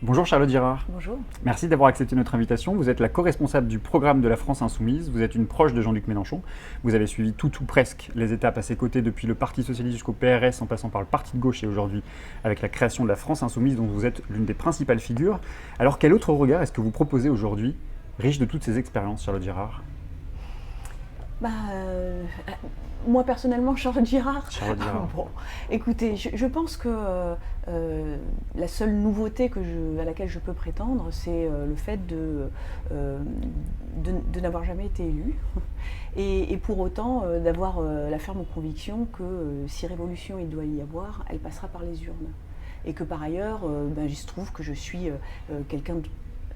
Bonjour Charlotte Girard. Bonjour. Merci d'avoir accepté notre invitation. Vous êtes la co-responsable du programme de la France Insoumise. Vous êtes une proche de Jean-Luc Mélenchon. Vous avez suivi tout ou presque les étapes à ses côtés depuis le Parti Socialiste jusqu'au PRS en passant par le Parti de gauche et aujourd'hui avec la création de la France Insoumise dont vous êtes l'une des principales figures. Alors quel autre regard est-ce que vous proposez aujourd'hui, riche de toutes ces expériences, Charlotte Girard? Bah, moi personnellement, Charlotte Girard. Charlotte Girard. Bon, écoutez, je pense que la seule nouveauté à laquelle je peux prétendre, c'est le fait de n'avoir jamais été élue et pour autant d'avoir la ferme conviction que si révolution il doit y avoir, elle passera par les urnes. Et que par ailleurs, il se trouve que je suis quelqu'un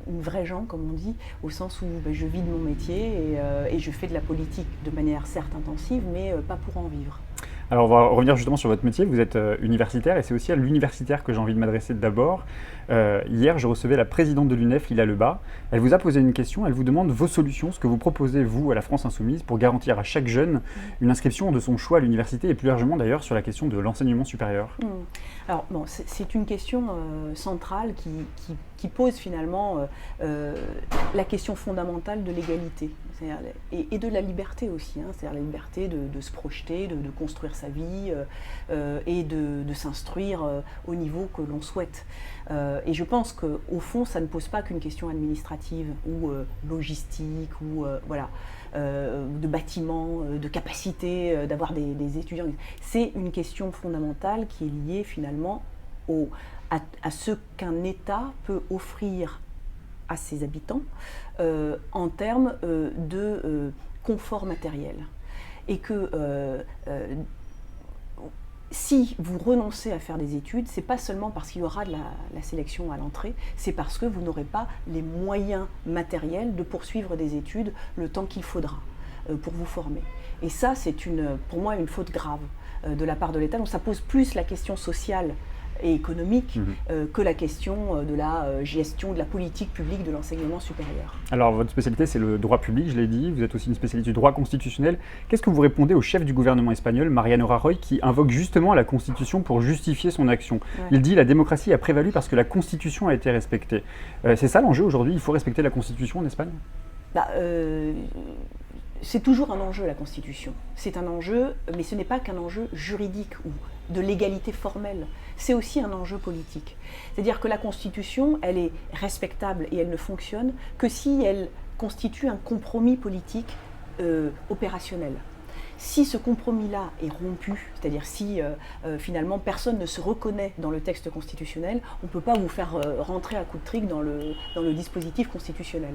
une vraie gens, comme on dit, au sens où je vis de mon métier et je fais de la politique de manière certes intensive, mais pas pour en vivre. Alors on va revenir justement sur votre métier, vous êtes universitaire et c'est aussi à l'universitaire que j'ai envie de m'adresser d'abord. Hier je recevais la présidente de l'UNEF, Lila Lebas. Elle vous a posé une question, elle vous demande vos solutions, ce que vous proposez vous à la France Insoumise pour garantir à chaque jeune une inscription de son choix à l'université et plus largement d'ailleurs sur la question de l'enseignement supérieur. Alors bon, c'est une question centrale qui pose finalement la question fondamentale de l'égalité et de la liberté aussi, c'est-à-dire la liberté de se projeter, de construire sa vie et de s'instruire au niveau que l'on souhaite. Et je pense qu'au fond, ça ne pose pas qu'une question administrative ou logistique ou de bâtiments, de capacité d'avoir des étudiants. C'est une question fondamentale qui est liée finalement à ce qu'un État peut offrir à ses habitants en termes de confort matériel. Et que si vous renoncez à faire des études, c'est pas seulement parce qu'il y aura de la sélection à l'entrée, c'est parce que vous n'aurez pas les moyens matériels de poursuivre des études le temps qu'il faudra pour vous former. Et ça, c'est pour moi une faute grave de la part de l'État. Donc ça pose plus la question sociale et économique que la question de la gestion de la politique publique de l'enseignement supérieur. Alors votre spécialité c'est le droit public, je l'ai dit, vous êtes aussi une spécialiste du droit constitutionnel. Qu'est-ce que vous répondez au chef du gouvernement espagnol, Mariano Rajoy, qui invoque justement la Constitution pour justifier son action? Il dit « la démocratie a prévalu parce que la Constitution a été respectée ». C'est ça l'enjeu aujourd'hui, il faut respecter la Constitution en Espagne? C'est toujours un enjeu, la Constitution. C'est un enjeu, mais ce n'est pas qu'un enjeu juridique ou de légalité formelle. C'est aussi un enjeu politique. C'est-à-dire que la Constitution, elle est respectable et elle ne fonctionne que si elle constitue un compromis politique opérationnel. Si ce compromis-là est rompu, c'est-à-dire si finalement personne ne se reconnaît dans le texte constitutionnel, on ne peut pas vous faire rentrer à coup de trick dans le dispositif constitutionnel.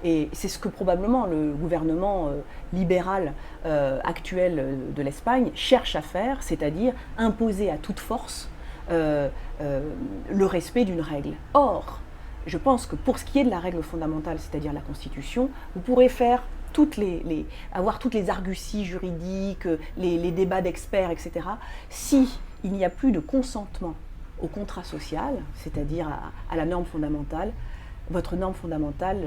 Et c'est ce que probablement le gouvernement libéral actuel de l'Espagne cherche à faire, c'est-à-dire imposer à toute force le respect d'une règle. Or, je pense que pour ce qui est de la règle fondamentale, c'est-à-dire la Constitution, vous pourrez faire avoir toutes les arguties juridiques, les débats d'experts, etc. Si il n'y a plus de consentement au contrat social, c'est-à-dire à la norme fondamentale, votre norme fondamentale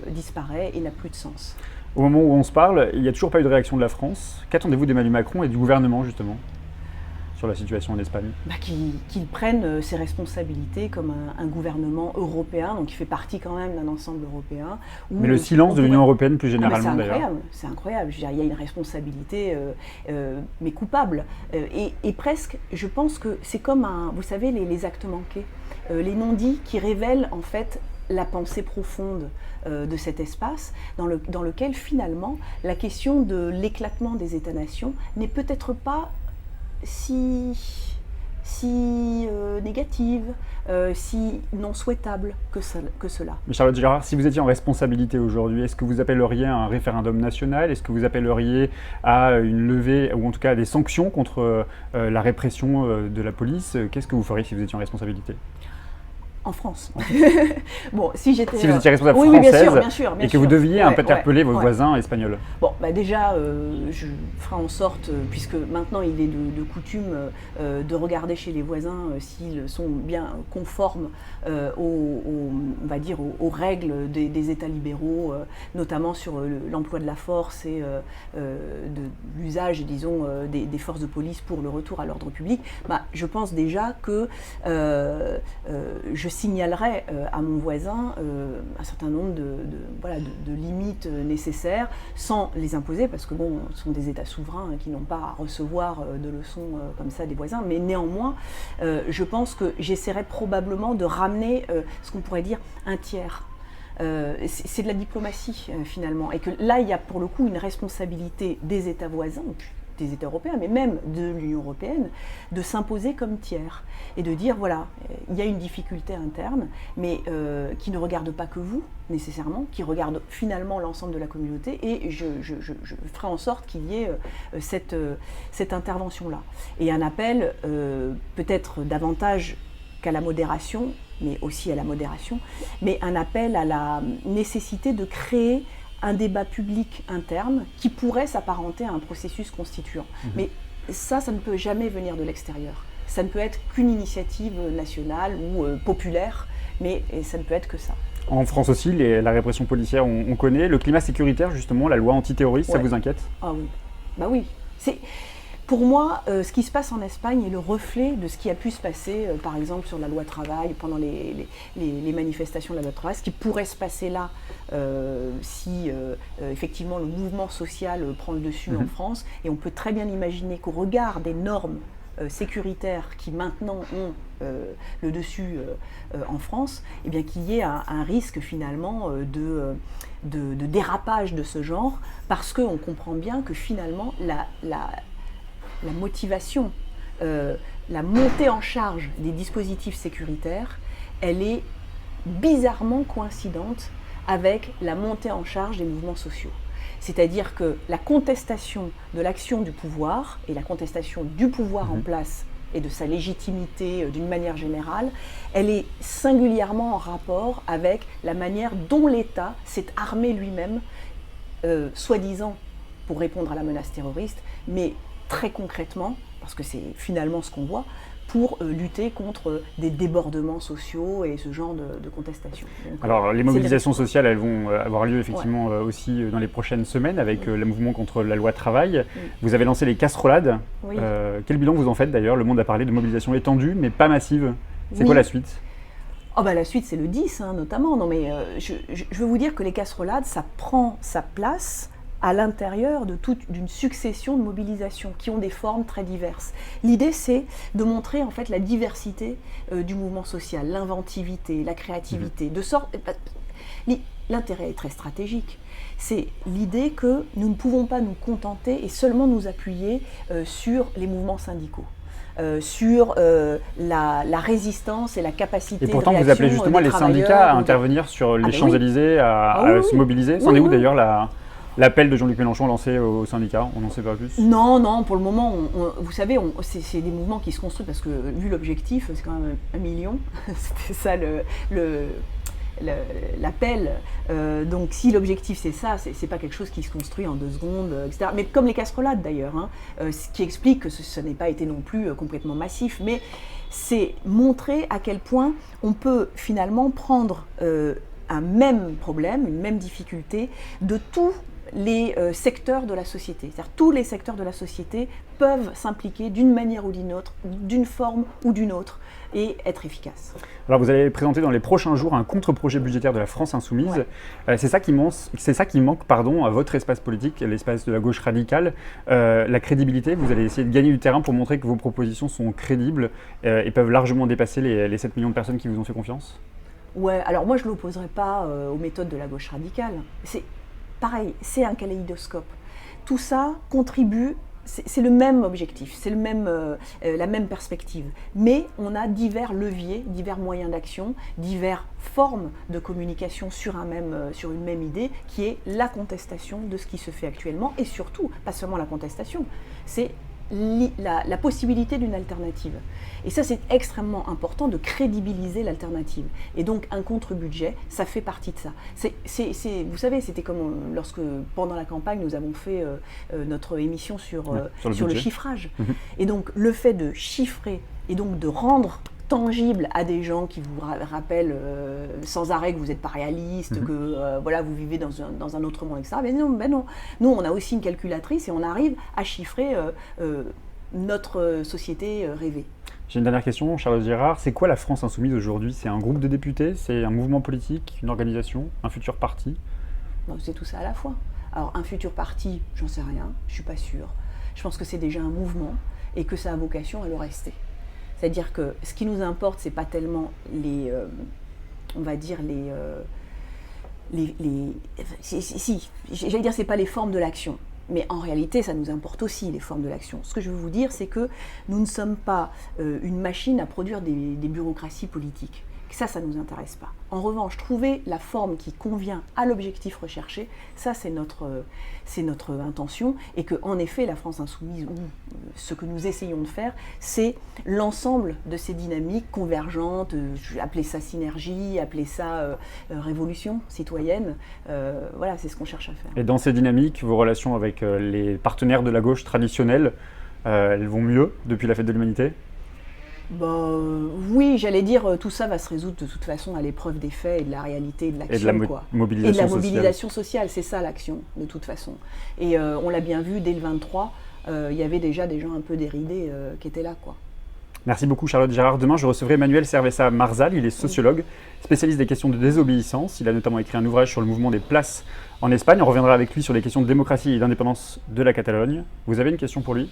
disparaît et n'a plus de sens. Au moment où on se parle, il n'y a toujours pas eu de réaction de la France. Qu'attendez-vous d'Emmanuel Macron et du gouvernement justement sur la situation en Espagne? Qu'il prenne ses responsabilités comme un gouvernement européen, donc il fait partie quand même d'un ensemble européen. Mais le silence de l'Union européenne plus généralement d'ailleurs. C'est incroyable, je veux dire, il y a une responsabilité mais coupable. Et presque, je pense que c'est comme vous savez, les actes manqués, les non-dits qui révèlent en fait la pensée profonde de cet espace dans lequel finalement la question de l'éclatement des États-nations n'est peut-être pas si négative, si non souhaitable que cela. Mais Charlotte Girard, si vous étiez en responsabilité aujourd'hui, est-ce que vous appelleriez à un référendum national? Est-ce que vous appelleriez à une levée, ou en tout cas à des sanctions contre la répression de la police? Qu'est-ce que vous feriez si vous étiez en responsabilité? En France. Bon, si vous étiez responsable française bien sûr, et que vous deviez interpeller vos voisins espagnols. Bon, déjà, je ferai en sorte, puisque maintenant il est de coutume de regarder chez les voisins s'ils sont bien conformes on va dire, aux règles des États libéraux, notamment sur l'emploi de la force et de l'usage, disons, des forces de police pour le retour à l'ordre public. Je pense déjà que je signalerai à mon voisin un certain nombre de limites nécessaires sans les imposer, parce que bon, ce sont des États souverains qui n'ont pas à recevoir de leçons comme ça des voisins, mais néanmoins, je pense que j'essaierai probablement de ramener ce qu'on pourrait dire un tiers. C'est de la diplomatie finalement, et que là il y a pour le coup une responsabilité des États voisins, des États européens, mais même de l'Union européenne, de s'imposer comme tiers et de dire voilà, il y a une difficulté interne, mais qui ne regarde pas que vous nécessairement, qui regarde finalement l'ensemble de la communauté, et je ferai en sorte qu'il y ait cette intervention-là. Et un appel peut-être davantage qu'à la modération, mais aussi à la modération, mais un appel à la nécessité de créer un débat public interne qui pourrait s'apparenter à un processus constituant. Mais ça ne peut jamais venir de l'extérieur. Ça ne peut être qu'une initiative nationale ou populaire, mais ça ne peut être que ça. En France aussi, la répression policière, on connaît. Le climat sécuritaire, justement, la loi antiterroriste, ça vous inquiète? Ah oui, bah oui. Pour moi, ce qui se passe en Espagne est le reflet de ce qui a pu se passer, par exemple, sur la loi travail, pendant les manifestations de la loi travail, ce qui pourrait se passer là si effectivement le mouvement social prend le dessus en France. Et on peut très bien imaginer qu'au regard des normes sécuritaires qui maintenant ont le dessus en France, eh bien qu'il y ait un risque finalement de dérapage de ce genre, parce qu'on comprend bien que finalement la motivation, la montée en charge des dispositifs sécuritaires, elle est bizarrement coïncidente avec la montée en charge des mouvements sociaux. C'est-à-dire que la contestation de l'action du pouvoir et la contestation du pouvoir en place et de sa légitimité d'une manière générale, elle est singulièrement en rapport avec la manière dont l'État s'est armé lui-même, soi-disant pour répondre à la menace terroriste, mais très concrètement, parce que c'est finalement ce qu'on voit, pour lutter contre des débordements sociaux et ce genre de contestation. Donc, alors les mobilisations sociales, elles vont avoir lieu effectivement aussi dans les prochaines semaines avec le mouvement contre la loi travail. Vous avez lancé les casserolades. Quel bilan vous en faites d'ailleurs? Le Monde a parlé de mobilisation étendue mais pas massive. C'est quoi la suite? La suite, c'est le 10 notamment. Non, mais je veux vous dire que les casserolades, ça prend sa place à l'intérieur d'une succession de mobilisations qui ont des formes très diverses. L'idée, c'est de montrer en fait la diversité du mouvement social, l'inventivité, la créativité, de sorte... L'intérêt est très stratégique. C'est l'idée que nous ne pouvons pas nous contenter et seulement nous appuyer sur les mouvements syndicaux. Sur la résistance et la capacité de réaction. Et pourtant, vous appelez justement les syndicats à intervenir sur les Champs-Élysées, à se mobiliser. C'en est où d'ailleurs l'appel de Jean-Luc Mélenchon lancé aux syndicats? On n'en sait pas plus? Non, pour le moment, vous savez, c'est des mouvements qui se construisent parce que, vu l'objectif, c'est quand même 1 million. C'était ça l'appel. Donc, si l'objectif c'est ça, c'est pas quelque chose qui se construit en 2 secondes, etc. Mais comme les casserolades d'ailleurs, ce qui explique que ce n'est pas été non plus complètement massif, mais c'est montrer à quel point on peut finalement prendre un même problème, une même difficulté de tous les secteurs de la société. C'est-à-dire tous les secteurs de la société peuvent s'impliquer d'une manière ou d'une autre, d'une forme ou d'une autre, et être efficaces. Alors vous allez présenter dans les prochains jours un contre-projet budgétaire de la France insoumise. C'est ça qui manque à votre espace politique, l'espace de la gauche radicale. La crédibilité, vous allez essayer de gagner du terrain pour montrer que vos propositions sont crédibles et peuvent largement dépasser les 7 millions de personnes qui vous ont fait confiance? Ouais, alors moi je ne l'opposerai pas aux méthodes de la gauche radicale. C'est pareil, c'est un kaléidoscope. Tout ça contribue, c'est le même objectif, c'est la même perspective. Mais on a divers leviers, divers moyens d'action, diverses formes de communication sur une même idée, qui est la contestation de ce qui se fait actuellement, et surtout, pas seulement la contestation, c'est la possibilité d'une alternative. Et ça, c'est extrêmement important de crédibiliser l'alternative. Et donc, un contre-budget, ça fait partie de ça. Vous savez, c'était comme lorsque, pendant la campagne, nous avons fait notre émission sur le chiffrage. Et donc, le fait de chiffrer et donc de rendre tangible à des gens qui vous rappellent sans arrêt que vous n'êtes pas réaliste, que vous vivez dans un autre monde, etc. Mais non, nous on a aussi une calculatrice et on arrive à chiffrer notre société rêvée. J'ai une dernière question, Charlotte Girard. C'est quoi la France Insoumise aujourd'hui? C'est un groupe de députés? C'est un mouvement politique? Une organisation? Un futur parti? Non, c'est tout ça à la fois. Alors, un futur parti, j'en sais rien, je ne suis pas sûre. Je pense que c'est déjà un mouvement et que ça a vocation à le rester. C'est-à-dire que ce qui nous importe, c'est pas tellement les, on va dire si, j'allais dire c'est pas les formes de l'action, mais en réalité ça nous importe aussi les formes de l'action. Ce que je veux vous dire, c'est que nous ne sommes pas une machine à produire des bureaucraties politiques. Ça nous intéresse pas. En revanche, trouver la forme qui convient à l'objectif recherché, ça c'est notre intention, et que en effet la France Insoumise, ou ce que nous essayons de faire, c'est l'ensemble de ces dynamiques convergentes, appelez ça synergie, appelez ça révolution citoyenne, voilà, c'est ce qu'on cherche à faire. Et dans ces dynamiques, vos relations avec les partenaires de la gauche traditionnelle, elles vont mieux depuis la Fête de l'Humanité? Oui, j'allais dire, tout ça va se résoudre de toute façon à l'épreuve des faits et de la réalité et de l'action. Et de la mobilisation et de la mobilisation sociale, c'est ça l'action, de toute façon. Et on l'a bien vu, dès le 23, il y avait déjà des gens un peu déridés qui étaient là, quoi. Merci beaucoup Charlotte Girard. Demain, je recevrai Manuel Cerveza Marzal. Il est sociologue, spécialiste des questions de désobéissance. Il a notamment écrit un ouvrage sur le mouvement des places en Espagne. On reviendra avec lui sur les questions de démocratie et d'indépendance de la Catalogne. Vous avez une question pour lui?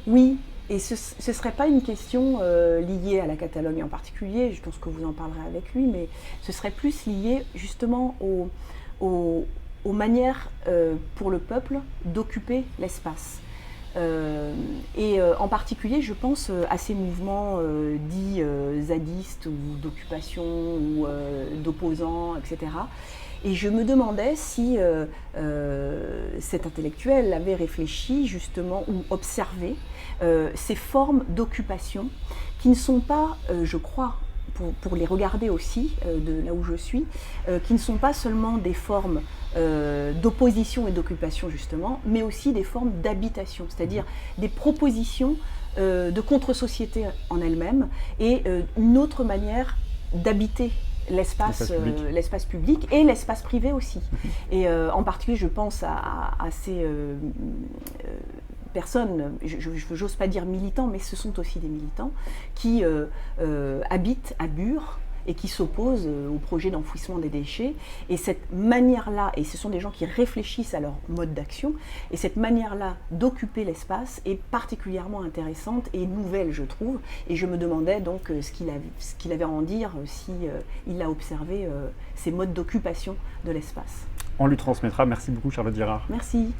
Oui. Et ce ne serait pas une question liée à la Catalogne en particulier, je pense que vous en parlerez avec lui, mais ce serait plus lié justement aux manières pour le peuple d'occuper l'espace. Et en particulier, je pense à ces mouvements dits zadistes ou d'occupation ou d'opposants, etc. Et je me demandais si cet intellectuel avait réfléchi justement ou observé ces formes d'occupation qui ne sont pas, je crois, pour les regarder aussi de là où je suis, qui ne sont pas seulement des formes d'opposition et d'occupation justement, mais aussi des formes d'habitation, c'est-à-dire des propositions de contre-société en elles-mêmes et une autre manière d'habiter l'espace public et l'espace privé aussi. Et en particulier, je pense à ces personnes, je n'ose pas dire militants, mais ce sont aussi des militants, qui habitent à Bure et qui s'opposent au projet d'enfouissement des déchets. Et cette manière-là, et ce sont des gens qui réfléchissent à leur mode d'action, et cette manière-là d'occuper l'espace est particulièrement intéressante et nouvelle, je trouve. Et je me demandais donc ce qu'il avait à en dire, si il a observé ces modes d'occupation de l'espace. On lui transmettra. Merci beaucoup Charlotte Girard. Merci.